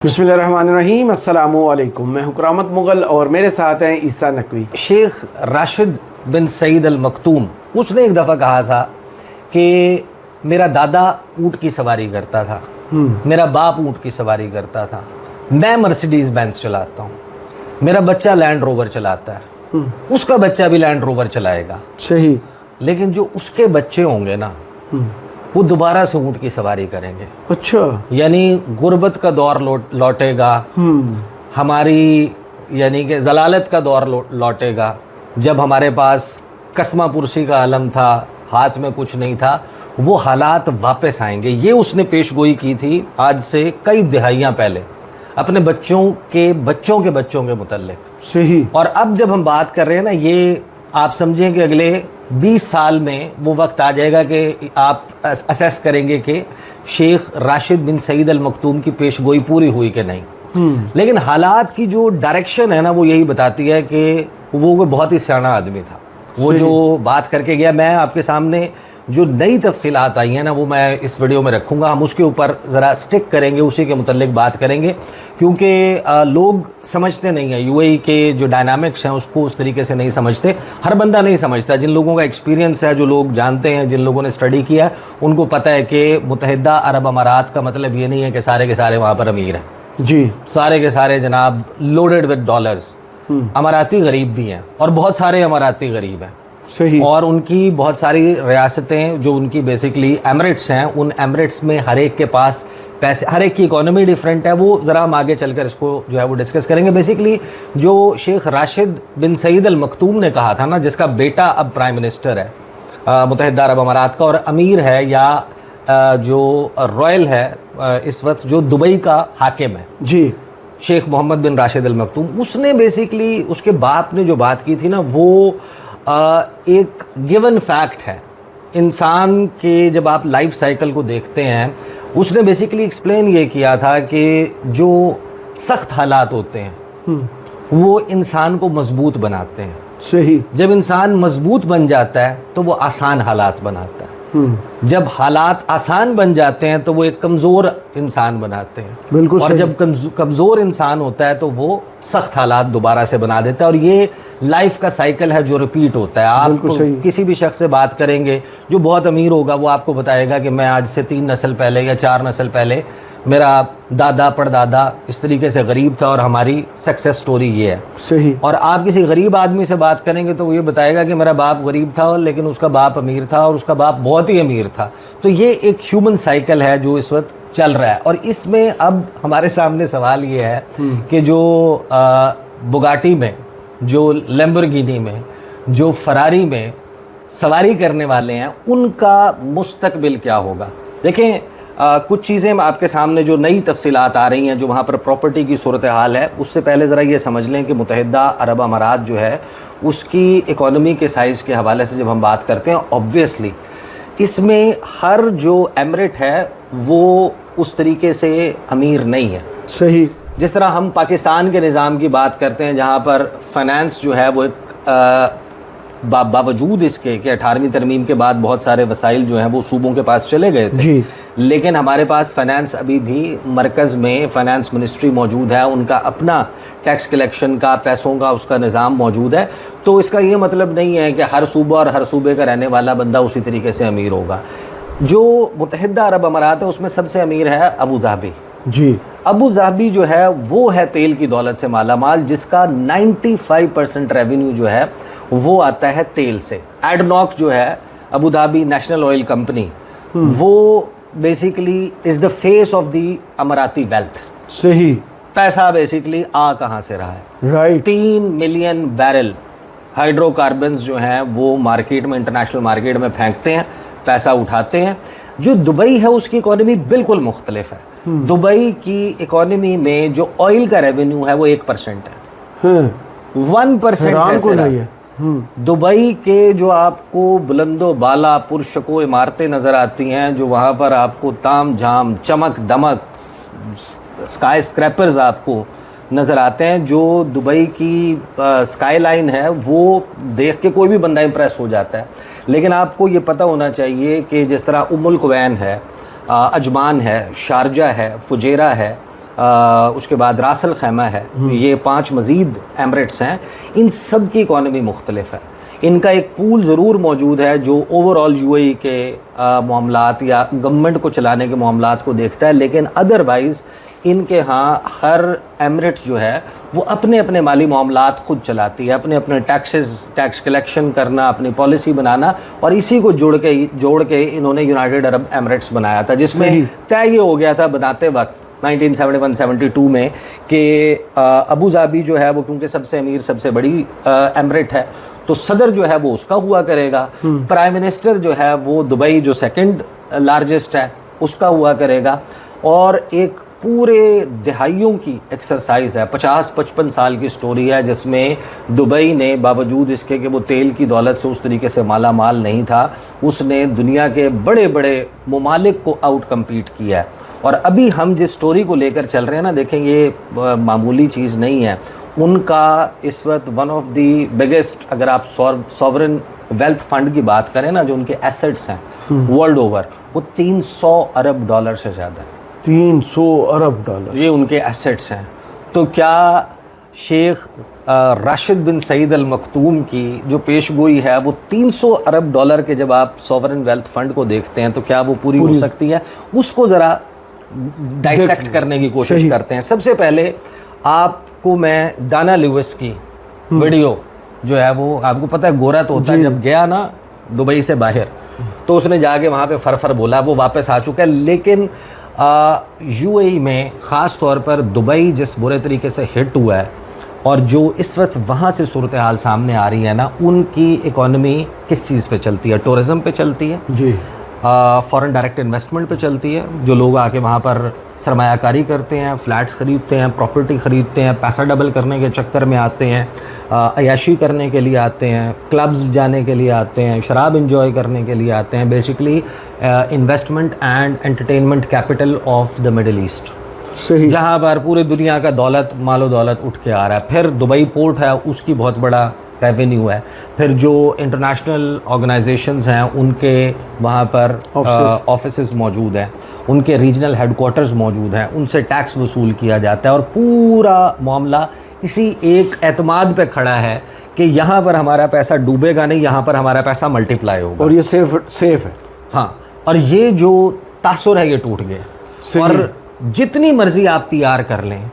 बिस्मिल्लाहिर्रहमानिर्रहीम, अस्सलामु अलैकुम। मैं हूं करामत मुगल और मेरे साथ हैं ईसा नकवी। शेख राशिद बिन सईद अल मखतूम, उसने एक दफ़ा कहा था कि मेरा दादा ऊँट की सवारी करता था, मेरा बाप ऊँट की सवारी करता था, मैं मर्सिडीज़ बेंज चलाता हूँ, मेरा बच्चा लैंड रोवर चलाता है, उसका बच्चा भी लैंड रोवर चलाएगा। सही। लेकिन जो उसके बच्चे होंगे ना, वो दोबारा से ऊँट की सवारी करेंगे। अच्छा। यानी गुर्बत का दौर लौटेगा, हमारी यानी कि जलालत का दौर लौटेगा। जब हमारे पास कस्मा पुरसी का आलम था, हाथ में कुछ नहीं था, वो हालात वापस आएंगे। ये उसने पेशगोई की थी आज से कई दिहाइयाँ पहले अपने बच्चों के मुतल्लिक। सही। और अब जब हम बात कर रहे हैं ना, ये आप समझें कि अगले 20 साल में वो वक्त आ जाएगा कि आप असेस करेंगे कि शेख राशिद बिन सईद अल मखतूम की पेशगोई पूरी हुई कि नहीं। लेकिन हालात की जो डायरेक्शन है ना, वो यही बताती है कि वो बहुत ही सियाना आदमी था। वो जो बात करके गया, मैं आपके सामने जो नई तफसीलात आई हैं ना, वो मैं इस वीडियो में रखूँगा। हम उसके ऊपर ज़रा स्टिक करेंगे, उसी के मुतल्लिक बात करेंगे, क्योंकि लोग समझते नहीं हैं यूएई के जो डायनामिक्स हैं उसको उस तरीके से नहीं समझते। हर बंदा नहीं समझता। जिन लोगों का एक्सपीरियंस है, जो लोग जानते हैं, जिन लोगों ने स्टडी किया है, उनको पता है कि मुत्तहिदा अरब अमारात का मतलब ये नहीं है कि सारे के सारे वहाँ पर अमीर हैं। जी। सारे के सारे जनाब लोडेड विद डॉलर्स। अमाराती गरीब भी हैं और बहुत सारे अमाराती गरीब हैं। सही। और उनकी बहुत सारी रियासतें जो उनकी बेसिकली एमिरेट्स हैं, उन एमिरेट्स में हर एक के पास पैसे, हर एक की इकोनॉमी डिफरेंट है। वो ज़रा हम आगे चलकर इसको जो है वो डिस्कस करेंगे। बेसिकली जो शेख राशिद बिन सईद अल मखतूम ने कहा था ना, जिसका बेटा अब प्राइम मिनिस्टर है मुत्तहिदा अरब अमारात का और अमीर है, या जो रॉयल है इस वक्त, जो दुबई का हाकिम है, जी, शेख मोहम्मद बिन राशिद अल मखतूम, उसने बेसिकली उसके बाप ने जो बात की थी ना, वो एक गिवन फैक्ट है इंसान के। जब आप लाइफ साइकिल को देखते हैं, उसने बेसिकली एक्सप्लेन ये किया था कि जो सख्त हालात होते हैं वो इंसान को मजबूत बनाते हैं। सही। जब इंसान मजबूत बन जाता है तो वो आसान हालात बनाता है। जब हालात आसान बन जाते हैं तो वो एक कमज़ोर इंसान बनाते हैं। बिल्कुल। और जब कमज़ोर इंसान होता है तो वो सख्त हालात दोबारा से बना देता है। और ये लाइफ का साइकिल है जो रिपीट होता है। आप किसी भी शख्स से बात करेंगे जो बहुत अमीर होगा, वो आपको बताएगा कि मैं आज से 3 नस्ल पहले या 4 नस्ल पहले मेरा दादा परदादा इस तरीके से गरीब था और हमारी सक्सेस स्टोरी ये है। सही। और आप किसी गरीब आदमी से बात करेंगे तो वो ये बताएगा कि मेरा बाप गरीब था लेकिन उसका बाप अमीर था और उसका बाप बहुत ही अमीर था। तो ये एक ह्यूमन साइकिल है जो इस वक्त चल रहा है। और इसमें अब हमारे सामने सवाल ये है कि जो बुगाटी में, जो लैम्बोर्गिनी में, जो फरारी में सवारी करने वाले हैं, उनका मुस्तकबिल क्या होगा। देखें, कुछ चीज़ें आपके सामने जो नई तफसीलात आ रही हैं, जो वहाँ पर प्रॉपर्टी की सूरत हाल है, उससे पहले ज़रा ये समझ लें कि मुत्तहिदा अरब अमारात जो है उसकी इकोनॉमी के साइज़ के हवाले से जब हम बात करते हैं, ऑब्वियसली इसमें हर जो एमिरेट है वो उस तरीके से अमीर नहीं है। सही। जिस तरह हम पाकिस्तान के निज़ाम की बात करते हैं, जहाँ पर फाइनेंस जो है वो एक बावजूद इसके कि 18वीं तरमीम के बाद बहुत सारे वसाइल जो हैं वो सूबों के पास चले गए थे, जी, लेकिन हमारे पास फाइनेंस अभी भी मरकज़ में फाइनेंस मिनिस्ट्री मौजूद है, उनका अपना टैक्स कलेक्शन का, पैसों का उसका निज़ाम मौजूद है। तो इसका ये मतलब नहीं है कि हर सूबा और हर सूबे का रहने वाला बंदा उसी तरीके से अमीर होगा। जो मुत्तहिदा अरब अमारात है उसमें सबसे अमीर है अबू धाबी। जी। अबू धाबी जो है वो है तेल की दौलत से मालामाल, जिसका 95% रेवेन्यू जो है वो आता है तेल से। एडनॉक जो है Abu Dhabi national oil company, वो basically is the face of the Emirati wealth. सही। पैसा बेसिकली आ कहाँ से रहा है। राइट। 3 मिलियन बैरल हाइड्रोकार्बन्स जो हैं वो मार्केट में, इंटरनेशनल मार्केट में फेंकते हैं, पैसा उठाते हैं। जो दुबई है उसकी इकोनॉमी बिल्कुल मुख्तलिफ है। दुबई की इकोनॉमी में जो ऑयल का रेवेन्यू है वो 1% है। 1% है। दुबई के जो आपको बुलंदो बाला पुरशको इमारतें नज़र आती हैं, जो वहाँ पर आपको ताम झाम चमक दमक स्काई स्क्रैपर्स आपको नज़र आते हैं, जो दुबई की स्काई लाइन है वो देख के कोई भी बंदा इम्प्रेस हो जाता है। लेकिन आपको ये पता होना चाहिए कि जिस तरह उम्मुल कुवैन है, अजमान है, शारजा है, फुजेरा है, उसके बाद रासल खैमा है, ये 5 मज़ीद एमरेट्स हैं। इन सब की इकॉनमी मुख्तलिफ है। इनका एक पूल ज़रूर मौजूद है जो ओवरऑल यूएई के मामलात या गवर्नमेंट को चलाने के मामलात को देखता है, लेकिन अदरवाइज़ इनके यहाँ हर एमरेट जो है वो अपने अपने माली मामलात ख़ुद चलाती है, अपने अपने टैक्स कलेक्शन करना, अपनी पॉलिसी बनाना, और इसी को जोड़ के इन्होंने यूनाइटेड अरब एमरेट्स बनाया था, जिसमें तय ये हो गया था बनाते वक्त 1971-72 में कि अबू धाबी जो है वो क्योंकि सबसे अमीर सबसे बड़ी एमरेट है, तो सदर जो है वो उसका हुआ करेगा, प्राइम मिनिस्टर जो है वो दुबई जो सेकंड लार्जेस्ट है उसका हुआ करेगा। और एक पूरे दिहाइयों की एक्सरसाइज है, 50-55 साल की स्टोरी है, जिसमें दुबई ने बावजूद इसके कि वो तेल की दौलत से उस तरीके से माला माल नहीं था, उसने दुनिया के बड़े बड़े ममालिक को आउट कम्पीट किया है। और अभी हम जिस स्टोरी को लेकर चल रहे हैं ना, देखें ये मामूली चीज़ नहीं है। उनका इस वक्त वन ऑफ दी बिगेस्ट, अगर आप सॉवरेन वेल्थ फंड की बात करें ना, जो उनके एसेट्स हैं वर्ल्ड ओवर, वो 300 अरब डॉलर से ज़्यादा है। 300 अरब डॉलर ये उनके एसेट्स हैं। तो क्या शेख राशिद बिन सईद अल मखतूम की जो पेशगोई है वो 300 अरब डॉलर के, जब आप सॉवरेन वेल्थ फंड को देखते हैं तो क्या वो पूरी हो सकती है? उसको ज़रा डाइसेक्ट करने की कोशिश करते हैं। सबसे पहले आपको मैं डाना लुइस की वीडियो जो है वो, आपको पता है गोरा तो होता है, जब गया ना दुबई से बाहर तो उसने जाके वहाँ पे फर बोला, वो वापस आ चुका है। लेकिन यूएई में ख़ास तौर पर दुबई जिस बुरे तरीके से हिट हुआ है और जो इस वक्त वहाँ से सूरत हाल सामने आ रही है ना, उनकी इकॉनमी किस चीज़ पे चलती है? टूरिज़म पे चलती है जी, फॉरेन डायरेक्ट इन्वेस्टमेंट पे चलती है। जो लोग आके वहाँ पर सरमायाकारी करते हैं, फ्लैट्स ख़रीदते हैं, प्रॉपर्टी ख़रीदते हैं, पैसा डबल करने के चक्कर में आते हैं, अयाशी करने के लिए आते हैं, क्लब्स जाने के लिए आते हैं, शराब इंजॉय करने के लिए आते हैं। Basically investment and entertainment capital of the middle east, सही, जहाँ पर पूरी दुनिया का दौलत मालो दौलत उठ के आ रहा है। फिर दुबई पोर्ट है, उसकी बहुत बड़ा रेवेन्यू है। फिर जो इंटरनेशनल ऑर्गेनाइजेशंस हैं उनके वहाँ पर ऑफिसेस मौजूद हैं, उनके रीजनल हेडक्वार्टर्स मौजूद हैं, उनसे टैक्स वसूल किया जाता है। और पूरा मामला इसी एक एतमाद पे खड़ा है कि यहाँ पर हमारा पैसा डूबेगा नहीं, यहाँ पर हमारा पैसा मल्टीप्लाई होगा और ये सेफ है। हाँ, और ये जो तासुर है ये टूट गया। और जितनी मर्जी आप पीआर कर लें,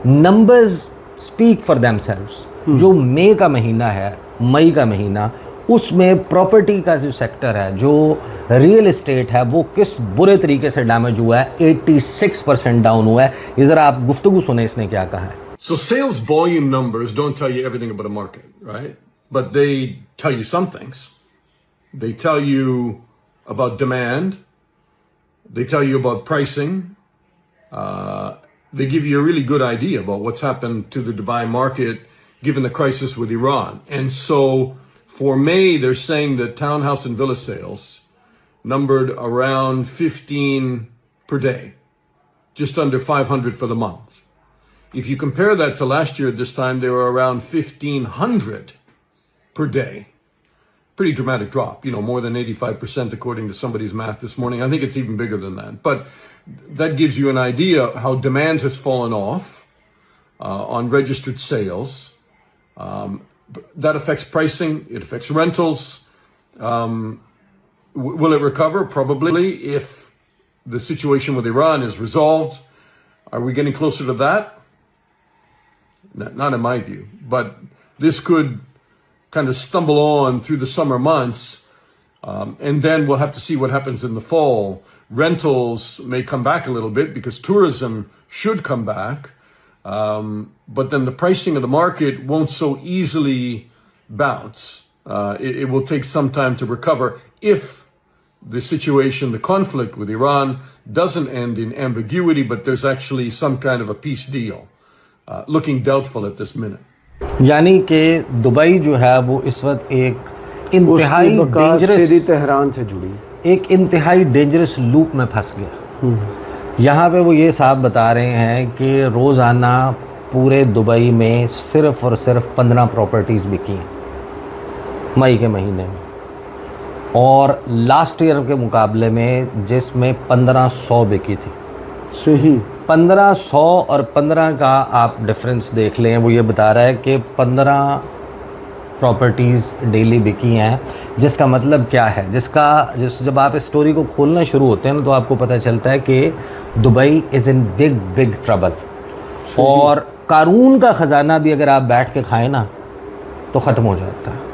नंबर्स स्पीक फॉर देमसेल्व्स। जो मई का महीना है, मई का महीना, उसमें प्रॉपर्टी का जो सेक्टर है, जो रियल एस्टेट है, वो किस बुरे तरीके से डैमेज हुआ है। 86% डाउन हुआ है। ये ज़रा आप गुफ्तगू सुने इसने क्या कहा है। So sales volume numbers don't tell you everything about a market, right? But they tell you some things. They tell you about demand. They tell you about pricing. They give you a really good idea about what's happened to the Dubai market given the crisis with Iran. And so for May, they're saying that townhouse and villa sales numbered around 15 per day, just under 500 for the month. If you compare that to last year at this time, they were around 1,500 per day. Pretty dramatic drop, you know, more than 85% according to somebody's math this morning. I think it's even bigger than that. But that gives you an idea how demand has fallen off on registered sales. That affects pricing. It affects rentals. Will it recover? Probably, if the situation with Iran is resolved. Are we getting closer to that? Not in my view, but this could kind of stumble on through the summer months, and then we'll have to see what happens in the fall. Rentals may come back a little bit because tourism should come back, but then the pricing of the market won't so easily bounce. It will take some time to recover if the situation, the conflict with Iran doesn't end in ambiguity, but there's actually some kind of a peace deal. Looking doubtful at this minute. यानी कि Dubai जो है वो इस वक्त एक इंतहाई dangerous, Tehran से जुड़ी एक इंतहाई डेंजरस लूप में फंस गया। यहाँ पे वो ये साहब बता रहे हैं कि रोज़ाना पूरे दुबई में सिर्फ़ और सिर्फ 15 प्रॉपर्टीज़ बिकी हैं मई के महीने में, और लास्ट ईयर के मुकाबले में जिसमें 1500 बिकी थी। सही, 1500 और 15 का आप डिफरेंस देख लें। वो ये बता रहा है कि 15 प्रॉपर्टीज़ डेली बिकी हैं, जिसका मतलब क्या है, जब आप इस स्टोरी को खोलना शुरू होते हैं ना, तो आपको पता चलता है कि Dubai is in big big trouble. और कारून का ख़जाना भी अगर आप बैठ के खाएं ना तो ख़त्म हो जाता है।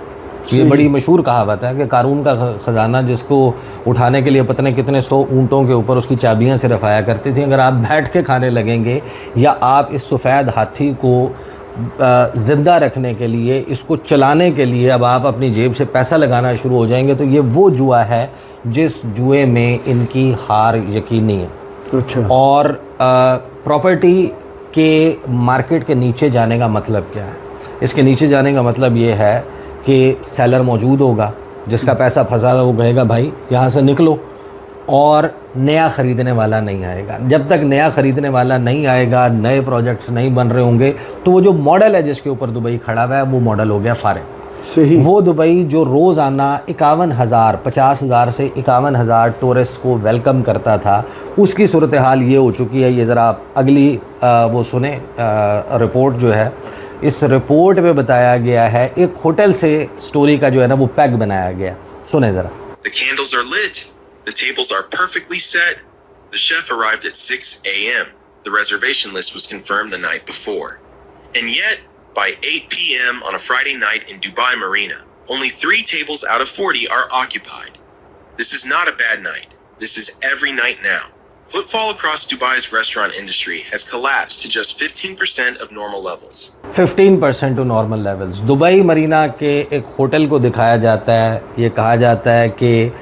ये बड़ी मशहूर कहावत है कि कारून का ख़जाना, जिसको उठाने के लिए पता नहीं कितने 100 ऊँटों के ऊपर उसकी चाबियाँ सिर्फ आया करती थी, अगर आप बैठ के खाने लगेंगे या आप इस सफ़ेद हाथी को ज़िंदा रखने के लिए, इसको चलाने के लिए अब आप अपनी जेब से पैसा लगाना शुरू हो जाएंगे, तो ये वो जुआ है जिस जुए में इनकी हार यकीनी है। अच्छा। और प्रॉपर्टी के मार्केट के नीचे जाने का मतलब क्या है? इसके नीचे जाने का मतलब ये है कि सेलर मौजूद होगा, जिसका पैसा फंसा है वो कहेगा भाई यहाँ से निकलो, और नया ख़रीदने वाला नहीं आएगा। जब तक नया ख़रीदने वाला नहीं आएगा, नए प्रोजेक्ट्स नहीं बन रहे होंगे, तो वो जो मॉडल है जिसके ऊपर दुबई खड़ा हुआ है, वो मॉडल हो गया फारिग। सही। वो दुबई जो रोज़ाना 51,000 50,000 से 51,000 टूरिस्ट को वेलकम करता था, उसकी सूरत हाल ये हो चुकी है। ये ज़रा आप अगली वो सुने रिपोर्ट जो है, इस रिपोर्ट में बताया गया है, एक होटल से स्टोरी का जो है ना वो पैक बनाया गया। सुने ज़रा। The candles are lit. The tables are perfectly set. The chef arrived at 6 a.m. The reservation list was confirmed the night before. And yet, by 8 p.m. on a Friday night in Dubai Marina, only 3 tables out of 40 are occupied. This is not a bad night. This is every night now. Footfall across Dubai's restaurant industry has collapsed to just 15% of normal levels. 15% to normal levels. Dubai Marina के एक hotel को दिखाया जाता है, ये कहा जाता है कि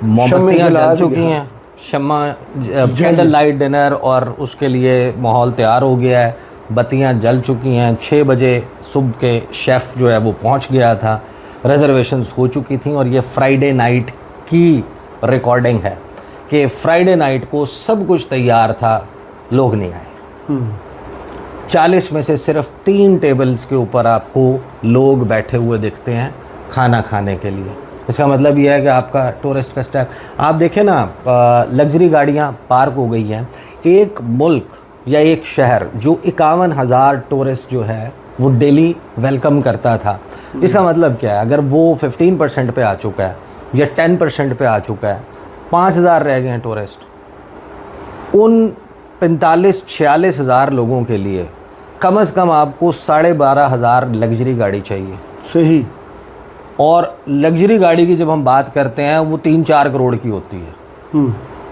मोमबत्तियाँ जल चुकी हैं, शम्मा कैंडल लाइट डिनर, और उसके लिए माहौल तैयार हो गया है, बत्तियाँ जल चुकी हैं। 6 बजे सुबह के शेफ़ जो है वो पहुंच गया था, रिजर्वेशंस हो चुकी थी, और ये फ्राइडे नाइट की रिकॉर्डिंग है कि फ्राइडे नाइट को सब कुछ तैयार था, लोग नहीं आए। 40 में से सिर्फ 3 टेबल्स के ऊपर आपको लोग बैठे हुए दिखते हैं खाना खाने के लिए। इसका मतलब यह है कि आपका टूरिस्ट का स्टैप, आप देखें ना, लग्जरी गाड़ियाँ पार्क हो गई हैं। एक मुल्क या एक शहर जो 51,000 टूरिस्ट जो है वो डेली वेलकम करता था, इसका मतलब क्या है? अगर वो 15% पे आ चुका है या 10% पे आ चुका है, 5,000 रह गए हैं टूरिस्ट, उन 45-46 हज़ार लोगों के लिए कम से कम आपको 12,500 लग्जरी गाड़ी चाहिए। सही। और लग्जरी गाड़ी की जब हम बात करते हैं वो 3-4 करोड़ की होती है।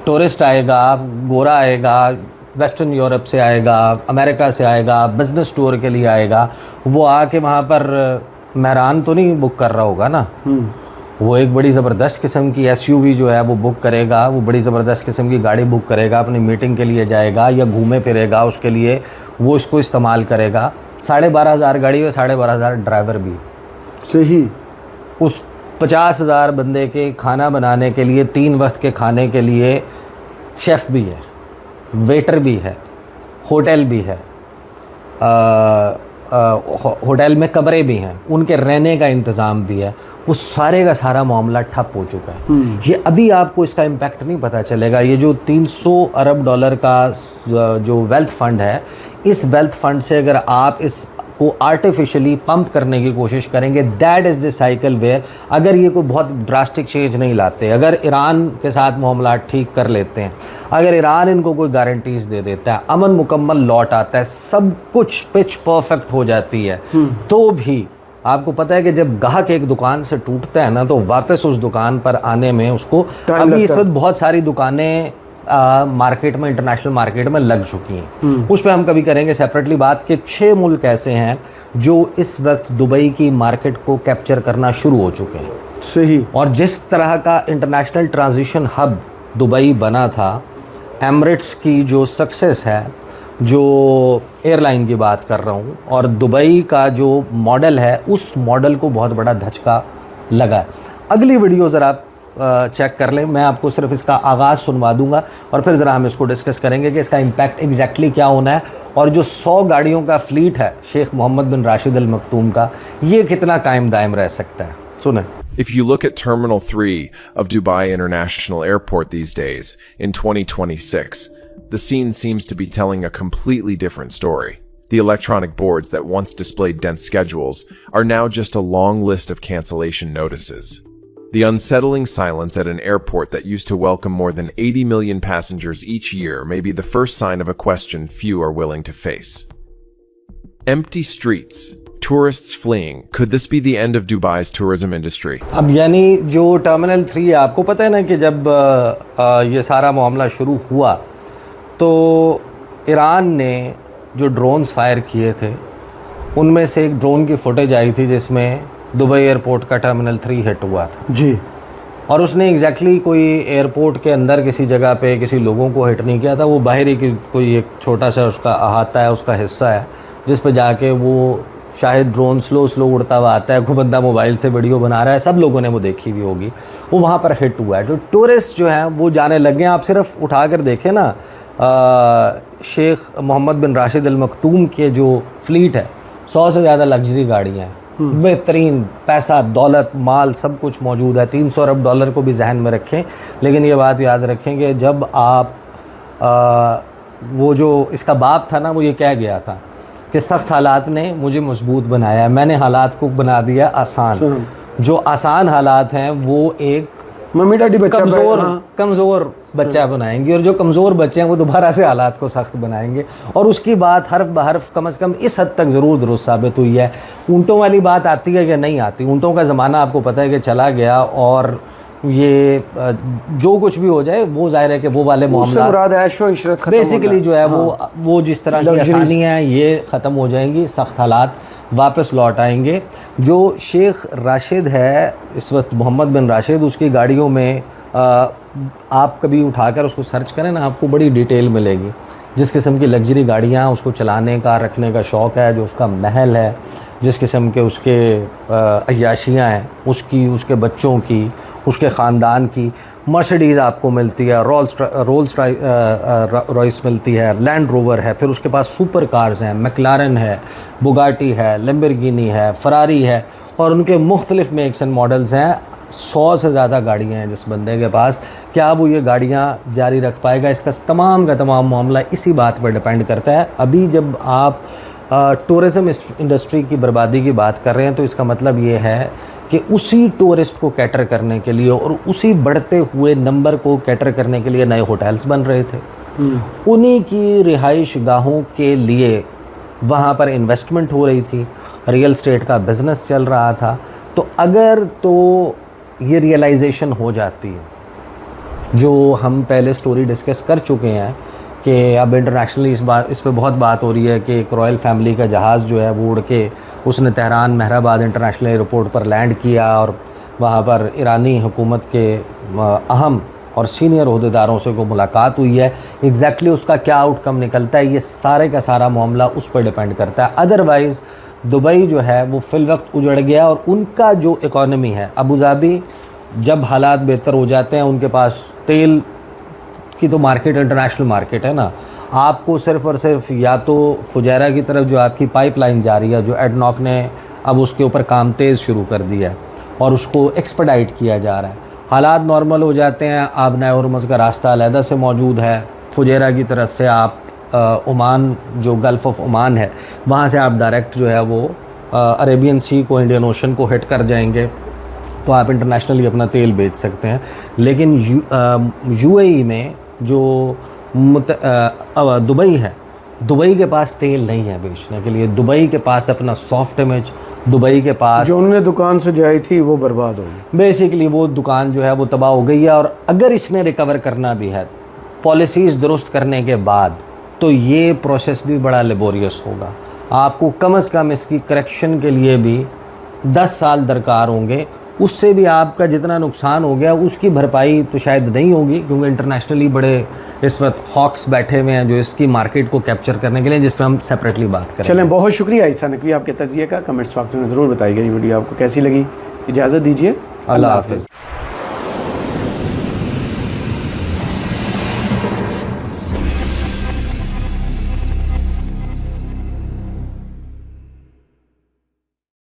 टूरिस्ट आएगा, गोरा आएगा, वेस्टर्न यूरोप से आएगा, अमेरिका से आएगा, बिजनेस टूर के लिए आएगा, वो आके वहाँ पर मेहरान तो नहीं बुक कर रहा होगा ना, वो एक बड़ी ज़बरदस्त किस्म की SUV जो है वो बुक करेगा, वो बड़ी ज़बरदस्त किस्म की गाड़ी बुक करेगा, अपनी मीटिंग के लिए जाएगा या घूमे फिरेगा, उसके लिए वो इसको इस्तेमाल करेगा। 12,500 गाड़ी और 12,500 ड्राइवर भी। सही। उस 50,000 बंदे के खाना बनाने के लिए, 3 वक्त के खाने के लिए शेफ़ भी है, वेटर भी है, होटल भी है, होटल में कमरे भी हैं, उनके रहने का इंतज़ाम भी है। वो सारे का सारा मामला ठप हो चुका है। ये अभी आपको इसका इम्पैक्ट नहीं पता चलेगा। ये जो 300 अरब डॉलर का जो वेल्थ फंड है, इस वेल्थ फंड से अगर आप इस को आर्टिफिशियली पंप करने की कोशिश करेंगे, that is the cycle where, अगर ये कोई बहुत ड्रास्टिक चेंज नहीं लाते, अगर ईरान के साथ मामला ठीक कर लेते हैं, अगर ईरान इनको कोई गारंटीज दे देता है, अमन मुकम्मल लौट आता है, सब कुछ पिच परफेक्ट हो जाती है, तो भी आपको पता है कि जब गाहक एक दुकान से टूटता है ना, तो वापस उस दुकान पर आने में उसको, अभी इस वक्त बहुत सारी दुकानें मार्केट में, इंटरनेशनल मार्केट में लग चुकी हैं। उस पर हम कभी करेंगे सेपरेटली बात कि 6 मुल्क ऐसे हैं जो इस वक्त दुबई की मार्केट को कैप्चर करना शुरू हो चुके हैं। सही। और जिस तरह का इंटरनेशनल ट्रांजिशन हब दुबई बना था, एमिरेट्स की जो सक्सेस है, जो एयरलाइन की बात कर रहा हूँ, और दुबई का जो मॉडल है, उस मॉडल को बहुत बड़ा धचका लगा है। अगली वीडियो ज़रा आप चेक कर लें, मैं आपको सिर्फ इसका आगाज़ सुनवा दूंगा और फिर ज़रा हम इसको डिस्कस करेंगे कि इसका इम्पैक्ट एग्जैक्टली क्या होना है, और जो 100 गाड़ियों का फ्लीट है शेख मोहम्मद बिन राशिद अल मखतूम का, ये कितना कायम दायम रह सकता है। सुने। If you look at Terminal 3 of Dubai International Airport these days, in 2026, the scene seems to be telling a completely different story. The electronic boards that once displayed dense schedules are now just a long list of cancellation notices. The unsettling silence at an airport that used to welcome more than 80 million passengers each year may be the first sign of a question few are willing to face. Empty streets, tourists fleeing. Could this be the end of Dubai's tourism industry? अब यानी जो terminal 3 है, आपको पता है ना कि जब ये सारा मामला शुरू हुआ तो ईरान ने जो ड्रोन्स फायर किए थे उनमें से एक ड्रोन की फुटेज आई थी जिसमें दुबई एयरपोर्ट का टर्मिनल 3 हिट हुआ था जी। और उसने एग्जैक्टली कोई एयरपोर्ट के अंदर किसी जगह पे किसी लोगों को हिट नहीं किया था, वो बाहरी की कोई एक छोटा सा उसका अहाता है, उसका हिस्सा है जिस पे जाके वो शायद ड्रोन स्लो उड़ता हुआ आता है, कोई बंदा मोबाइल से वीडियो बना रहा है, सब लोगों ने वो देखी हुई होगी, वो वहाँ पर हिट हुआ है। तो टूरिस्ट जो हैं वो जाने लगे हैं। आप सिर्फ उठा कर देखें ना, शेख मोहम्मद बिन राशिद अल मखतूम के जो फ्लीट है 100 से ज़्यादा लग्जरी गाड़ियाँ हैं, बेहतरीन पैसा दौलत माल सब कुछ मौजूद है। 300 अरब डॉलर को भी जहन में रखें, लेकिन ये बात याद रखें कि जब आप वो जो इसका बाप था ना, वो ये कह गया था कि सख्त हालात ने मुझे मजबूत बनाया, मैंने हालात को बना दिया आसान। जो आसान हालात हैं वो एक मम्मी डैडी बच्चा कमज़ोर बच्चा बनाएंगे, और जो कमज़ोर बच्चे हैं वो दोबारा से हालात को सख्त बनाएंगे। और उसकी बात हर्फ बहर्फ कम से कम इस हद तक ज़रूर दुरुस्त साबित हुई है। ऊँटों वाली बात आती है या नहीं आती? ऊँटों का ज़माना आपको पता है कि चला गया, और ये जो कुछ भी हो जाए वो जाहिर है कि वो वाले मामला बेसिकली जो है वो जिस तरह की आसानी है ये ख़त्म हो जाएंगी, सख्त हालात वापस लौट आएंगे। जो शेख राशिद है इस वक्त, मोहम्मद बिन राशिद, उसकी गाड़ियों में आप कभी उठाकर उसको सर्च करें ना, आपको बड़ी डिटेल मिलेगी। जिस किस्म की लग्जरी गाड़ियाँ उसको चलाने का रखने का शौक़ है, जो उसका महल है, जिस किस्म के उसके अय्याशियाँ हैं, उसकी, उसके बच्चों की, उसके ख़ानदान की। मर्सिडीज़ आपको मिलती है, रोल्स रॉयस मिलती है, लैंड रोवर है, फिर उसके पास सुपर कार्स हैं, मैक्लारन है, बुगाटी है, लैम्बोर्गिनी है, फरारी है, और उनके मुख्तलिफ मेक्स एंड मॉडल्स हैं। 100 से ज़्यादा गाड़ियाँ हैं जिस बंदे के पास। क्या वो ये गाड़ियाँ जारी रख पाएगा? इसका तमाम का तमाम मामला इसी बात पर डिपेंड करता है। अभी जब आप टूरिज़म इंडस्ट्री की बर्बादी की बात कर रहे हैं तो इसका मतलब ये है कि उसी टूरिस्ट को कैटर करने के लिए और उसी बढ़ते हुए नंबर को कैटर करने के लिए नए होटल्स बन रहे थे। उन्हीं की रिहाइश गाहों के लिए वहाँ पर इन्वेस्टमेंट हो रही थी, रियल एस्टेट का बिज़नेस चल रहा था। तो अगर तो ये रियलाइजेशन हो जाती है, जो हम पहले स्टोरी डिस्कस कर चुके हैं कि अब इंटरनेशनली इस पे बहुत बात हो रही है कि एक रॉयल फैमिली का जहाज़ जो है वो उड़ के उसने तेहरान महराबाद इंटरनेशनल एयरपोर्ट पर लैंड किया, और वहाँ पर ईरानी हुकूमत के अहम और सीनियर अहदेदारों से को मुलाकात हुई है। एग्जैक्टली उसका क्या आउटकम निकलता है, ये सारे का सारा मामला उस पर डिपेंड करता है। अदरवाइज़ दुबई जो है वो फिल वक्त उजड़ गया, और उनका जो इकॉनमी है, अबू धाबी, जब हालात बेहतर हो जाते हैं, उनके पास तेल की तो मार्केट इंटरनेशनल मार्केट है ना, आपको सिर्फ़ और सिर्फ या तो फुजैरा की तरफ जो आपकी पाइपलाइन जा रही है, जो एडनॉक ने अब उसके ऊपर काम तेज़ शुरू कर दिया है और उसको एक्सपेडाइट किया जा रहा है। हालात नॉर्मल हो जाते हैं, आबना हरमुज़ का रास्ता अलहदा से मौजूद है। फुजैरा की तरफ से आप ओमान, जो गल्फ़ ऑफ ओमान है, वहाँ से आप डायरेक्ट जो है वो अरेबियन सी को, इंडियन ओशन को हिट कर जाएंगे, तो आप इंटरनेशनली अपना तेल बेच सकते हैं। लेकिन यूएई में जो दुबई है, दुबई के पास तेल नहीं है बेचने के लिए। दुबई के पास अपना सॉफ्ट इमेज, दुबई के पास जो उन्होंने दुकान से जाई थी वो बर्बाद हो गई। बेसिकली वो दुकान जो है वो तबाह हो गई है। और अगर इसने रिकवर करना भी है पॉलिसीज़ दुरुस्त करने के बाद, तो ये प्रोसेस भी बड़ा लेबोरियस होगा। आपको कम से कम इसकी करेक्शन के लिए भी 10 साल दरकार होंगे। उससे भी आपका जितना नुकसान हो गया उसकी भरपाई तो शायद नहीं होगी, क्योंकि इंटरनेशनली बड़े इस वक्त हॉक्स बैठे हुए हैं जो इसकी मार्केट को कैप्चर करने के लिए, जिस पर हम सेपरेटली बात करें। चलें, बहुत शुक्रिया ईसा नकवी आपके तज़िये का। कमेंट्स बॉक्स में ज़रूर बताइएगा ये वीडियो आपको कैसी लगी। इजाज़त दीजिए, अल्लाह हाफ़िज़।